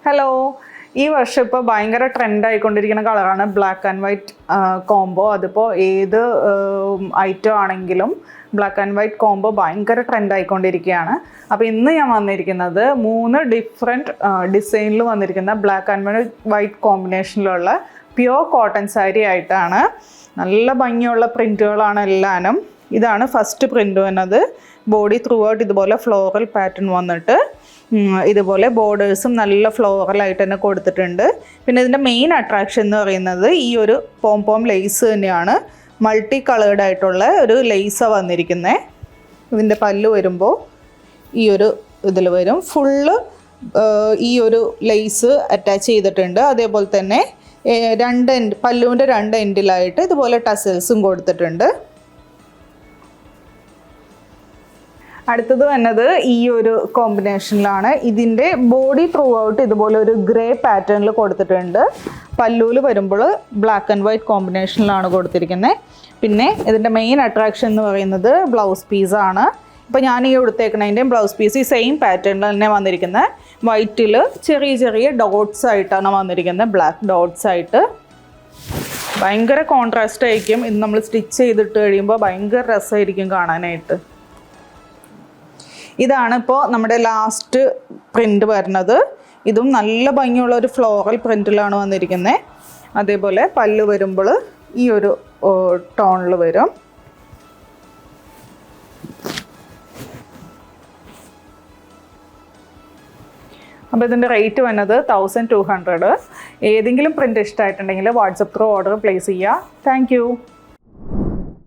Hello, ഈ വർഷം ഇപ്പോൾ ഭയങ്കര ട്രെൻഡ് ആയിക്കൊണ്ടിരിക്കുന്ന കളറാണ് ബ്ലാക്ക് ആൻഡ് വൈറ്റ് കോംബോ. അതിപ്പോൾ ഏത് ഐറ്റം ആണെങ്കിലും ബ്ലാക്ക് ആൻഡ് വൈറ്റ് കോംബോ ഭയങ്കര ട്രെൻഡ് ആയിക്കൊണ്ടിരിക്കുകയാണ്. അപ്പോൾ ഇന്ന് ഞാൻ വന്നിരിക്കുന്നത് 3 ഡിഫറെൻറ്റ് ഡിസൈനിൽ വന്നിരിക്കുന്ന ബ്ലാക്ക് ആൻഡ് വൈറ്റ് കോമ്പിനേഷനിലുള്ള പ്യുവർ കോട്ടൺ സാരി ആയിട്ടാണ്. നല്ല ഭംഗിയുള്ള പ്രിൻറ്റുകളാണ് എല്ലാനും. ഇതാണ് ഫസ്റ്റ് പ്രിൻ്റ് വന്നത്. ബോഡി ത്രൂ ഔട്ട് ഇതുപോലെ ഫ്ലോറൽ പാറ്റേൺ വന്നിട്ട് ഇതുപോലെ ബോർഡേഴ്സും നല്ല ഫ്ലോറലായിട്ട് തന്നെ കൊടുത്തിട്ടുണ്ട്. പിന്നെ ഇതിൻ്റെ മെയിൻ അട്രാക്ഷൻ എന്ന് പറയുന്നത് ഈ ഒരു പോം ലേസ് തന്നെയാണ്. മൾട്ടി കളേർഡ് ആയിട്ടുള്ള ഒരു ലേസാണ് വന്നിരിക്കുന്നത്. ഇതിൻ്റെ പല്ല് വരുമ്പോൾ ഈ ഒരു ഇതിൽ വരും. ഫുള്ള് ഈ ഒരു ലേസ് അറ്റാച്ച് ചെയ്തിട്ടുണ്ട്. അതേപോലെ തന്നെ പല്ലുവിൻ്റെ 2 എൻഡിലായിട്ട് ഇതുപോലെ ടസൽസും കൊടുത്തിട്ടുണ്ട്. അടുത്തത് വന്നത് ഈ ഒരു കോമ്പിനേഷനിലാണ്. ഇതിൻ്റെ ബോഡി ത്രൂ ഔട്ട് ഇതുപോലെ ഒരു ഗ്രേ പാറ്റേണിൽ കൊടുത്തിട്ടുണ്ട്. പല്ലൂല് വരുമ്പോൾ ബ്ലാക്ക് ആൻഡ് വൈറ്റ് കോമ്പിനേഷനിലാണ് കൊടുത്തിരിക്കുന്നത്. പിന്നെ ഇതിൻ്റെ മെയിൻ അട്രാക്ഷൻ എന്ന് പറയുന്നത് ബ്ലൗസ് പീസാണ്. ഇപ്പോൾ ഞാൻ ഈ കൊടുത്തേക്കുന്നതിൻ്റെയും ബ്ലൗസ് പീസ് ഈ സെയിം പാറ്റേണിൽ തന്നെ വന്നിരിക്കുന്നത്. വൈറ്റിൽ ചെറിയ ചെറിയ ഡോട്ട്സ് ആയിട്ടാണ് വന്നിരിക്കുന്നത്, ബ്ലാക്ക് ഡോട്ട്സ് ആയിട്ട്. ഭയങ്കര കോൺട്രാസ്റ്റ് ആയിരിക്കും. ഇത് നമ്മൾ സ്റ്റിച്ച് ചെയ്തിട്ട് കഴിയുമ്പോൾ ഭയങ്കര രസമായിരിക്കും കാണാനായിട്ട്. ഇതാണ് ഇപ്പോൾ നമ്മുടെ ലാസ്റ്റ് പ്രിൻ്റ് വരുന്നത്. ഇതും നല്ല ഭംഗിയുള്ള ഒരു ഫ്ലോറൽ പ്രിൻറ്റിലാണ് വന്നിരിക്കുന്നത്. അതേപോലെ പല്ല് വരുമ്പോൾ ഈ ഒരു ടോണിൽ വരും. അപ്പോൾ ഇതിൻ്റെ റേറ്റ് വന്നത് 1200. ഏതെങ്കിലും പ്രിൻ്റ് ഇഷ്ടമായിട്ടുണ്ടെങ്കിൽ വാട്സപ്പ് ത്രൂ ഓർഡർ പ്ലേസ് ചെയ്യുക. താങ്ക്